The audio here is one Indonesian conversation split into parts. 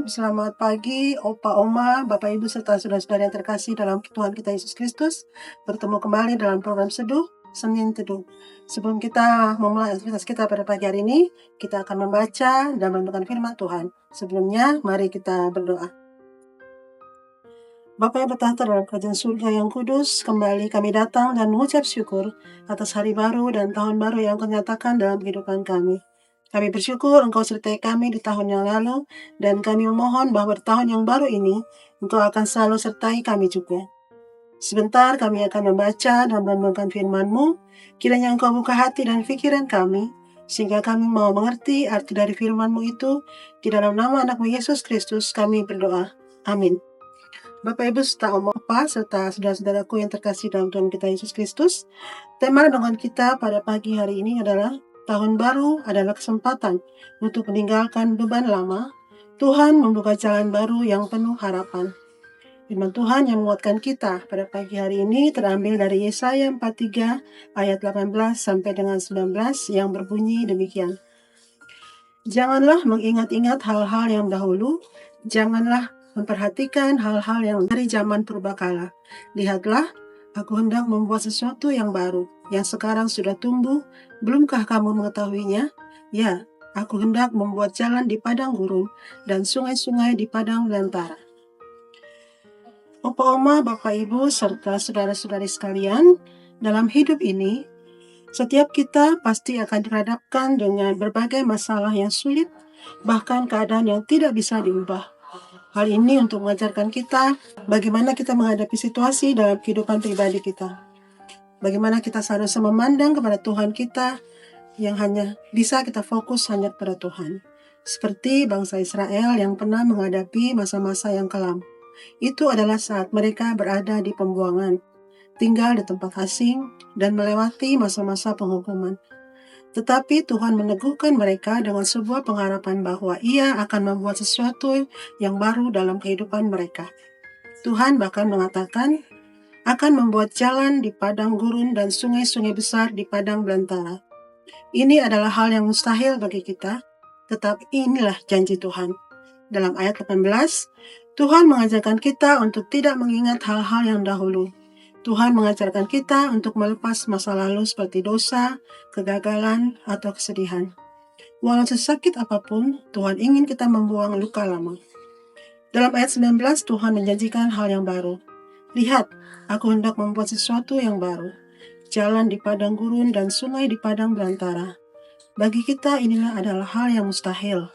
selamat pagi Opa, Oma, Bapak, Ibu, serta saudara-saudara yang terkasih dalam Tuhan kita Yesus Kristus. Bertemu kembali dalam program Seduh, Senin Teduh. Sebelum kita memulai aktivitas kita pada pagi hari ini, kita akan membaca dan merenungkan firman Tuhan. Sebelumnya, mari kita berdoa. Bapa yang bertahta dalam kerajaan surga yang kudus, kembali kami datang dan mengucap syukur atas hari baru dan tahun baru yang Engkau nyatakan dalam kehidupan kami. Kami bersyukur Engkau sertai kami di tahun yang lalu, dan kami memohon bahwa di tahun yang baru ini, Engkau akan selalu sertai kami juga. Sebentar kami akan membaca dan merenungkan firman-Mu, kiranya Engkau buka hati dan pikiran kami, sehingga kami mau mengerti arti dari firman-Mu itu. Di dalam nama anak-Mu Yesus Kristus kami berdoa. Amin. Bapak, Ibu, serta Om, Opa, serta saudara-saudaraku yang terkasih dalam Tuhan kita Yesus Kristus, tema renungan kita pada pagi hari ini adalah tahun baru adalah kesempatan untuk meninggalkan beban lama. Tuhan membuka jalan baru yang penuh harapan. Firman Tuhan yang menguatkan kita pada pagi hari ini terambil dari Yesaya 43 ayat 18 sampai dengan 19 yang berbunyi demikian. Janganlah mengingat-ingat hal-hal yang dahulu, janganlah memperhatikan hal-hal yang dari zaman purbakala. Lihatlah, aku hendak membuat sesuatu yang baru, yang sekarang sudah tumbuh. Belumkah kamu mengetahuinya? Ya, aku hendak membuat jalan di padang gurun dan sungai-sungai di padang belantara. Opa, Oma, Bapak, Ibu, serta saudara-saudari sekalian, dalam hidup ini, setiap kita pasti akan dihadapkan dengan berbagai masalah yang sulit, bahkan keadaan yang tidak bisa diubah. Hal ini untuk mengajarkan kita bagaimana kita menghadapi situasi dalam kehidupan pribadi kita. Bagaimana kita seharusnya memandang kepada Tuhan kita yang hanya bisa kita fokus hanya pada Tuhan. Seperti bangsa Israel yang pernah menghadapi masa-masa yang kelam. Itu adalah saat mereka berada di pembuangan, tinggal di tempat asing, dan melewati masa-masa penghukuman. Tetapi Tuhan meneguhkan mereka dengan sebuah pengharapan bahwa Ia akan membuat sesuatu yang baru dalam kehidupan mereka. Tuhan bahkan mengatakan akan membuat jalan di padang gurun dan sungai-sungai besar di padang belantara. Ini adalah hal yang mustahil bagi kita, tetapi inilah janji Tuhan. Dalam ayat 18, Tuhan mengajarkan kita untuk tidak mengingat hal-hal yang dahulu. Tuhan mengajarkan kita untuk melepas masa lalu seperti dosa, kegagalan, atau kesedihan. Walau sesakit apapun, Tuhan ingin kita membuang luka lama. Dalam ayat 19, Tuhan menjanjikan hal yang baru. Lihat, aku hendak membuat sesuatu yang baru. Jalan di padang gurun dan sungai di padang belantara. Bagi kita inilah adalah hal yang mustahil.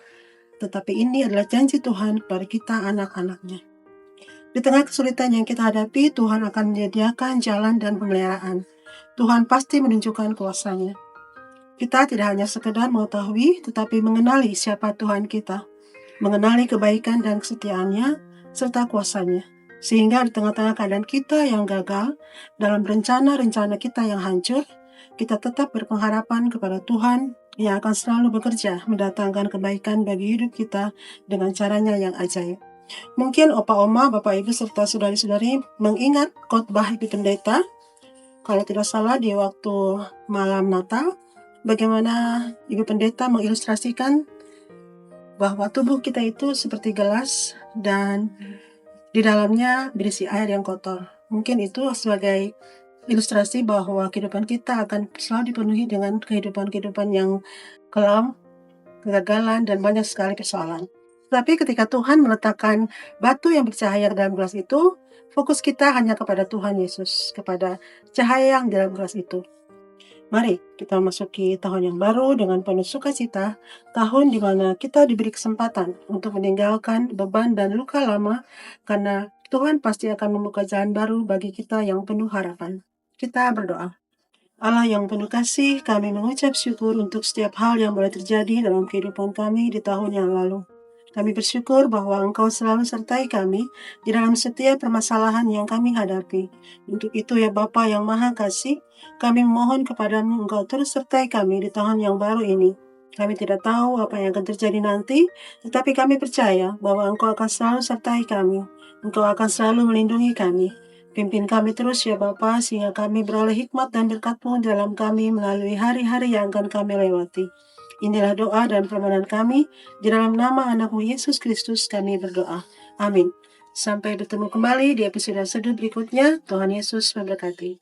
Tetapi ini adalah janji Tuhan kepada kita anak-anaknya. Di tengah kesulitan yang kita hadapi, Tuhan akan menyediakan jalan dan pemeliharaan. Tuhan pasti menunjukkan kuasa-Nya. Kita tidak hanya sekedar mengetahui, tetapi mengenali siapa Tuhan kita, mengenali kebaikan dan kesetiaan-Nya, serta kuasa-Nya. Sehingga di tengah-tengah keadaan kita yang gagal, dalam rencana-rencana kita yang hancur, kita tetap berpengharapan kepada Tuhan yang akan selalu bekerja mendatangkan kebaikan bagi hidup kita dengan caranya yang ajaib. Mungkin Opa, Oma, Bapak, Ibu, serta saudari-saudari mengingat khotbah Ibu Pendeta, kalau tidak salah di waktu malam Natal, bagaimana Ibu Pendeta mengilustrasikan bahwa tubuh kita itu seperti gelas dan di dalamnya berisi air yang kotor. Mungkin itu sebagai ilustrasi bahwa kehidupan kita akan selalu dipenuhi dengan kehidupan-kehidupan yang kelam, kegagalan, dan banyak sekali persoalan. Tapi ketika Tuhan meletakkan batu yang bercahaya dalam gelas itu, fokus kita hanya kepada Tuhan Yesus, kepada cahaya yang dalam gelas itu. Mari kita memasuki tahun yang baru dengan penuh sukacita, tahun di mana kita diberi kesempatan untuk meninggalkan beban dan luka lama, karena Tuhan pasti akan membuka jalan baru bagi kita yang penuh harapan. Kita berdoa. Allah yang penuh kasih, kami mengucap syukur untuk setiap hal yang boleh terjadi dalam kehidupan kami di tahun yang lalu. Kami bersyukur bahwa Engkau selalu sertai kami di dalam setiap permasalahan yang kami hadapi. Untuk itu ya Bapa yang Maha Kasih, kami memohon kepadamu Engkau terus sertai kami di tahun yang baru ini. Kami tidak tahu apa yang akan terjadi nanti, tetapi kami percaya bahwa Engkau akan selalu sertai kami. Engkau akan selalu melindungi kami. Pimpin kami terus ya Bapa, sehingga kami beroleh hikmat dan berkat-Mu dalam kami melalui hari-hari yang akan kami lewati. Inilah doa dan permohonan kami, di dalam nama anak-Mu Yesus Kristus kami berdoa. Amin. Sampai bertemu kembali di episode seduh berikutnya. Tuhan Yesus memberkati.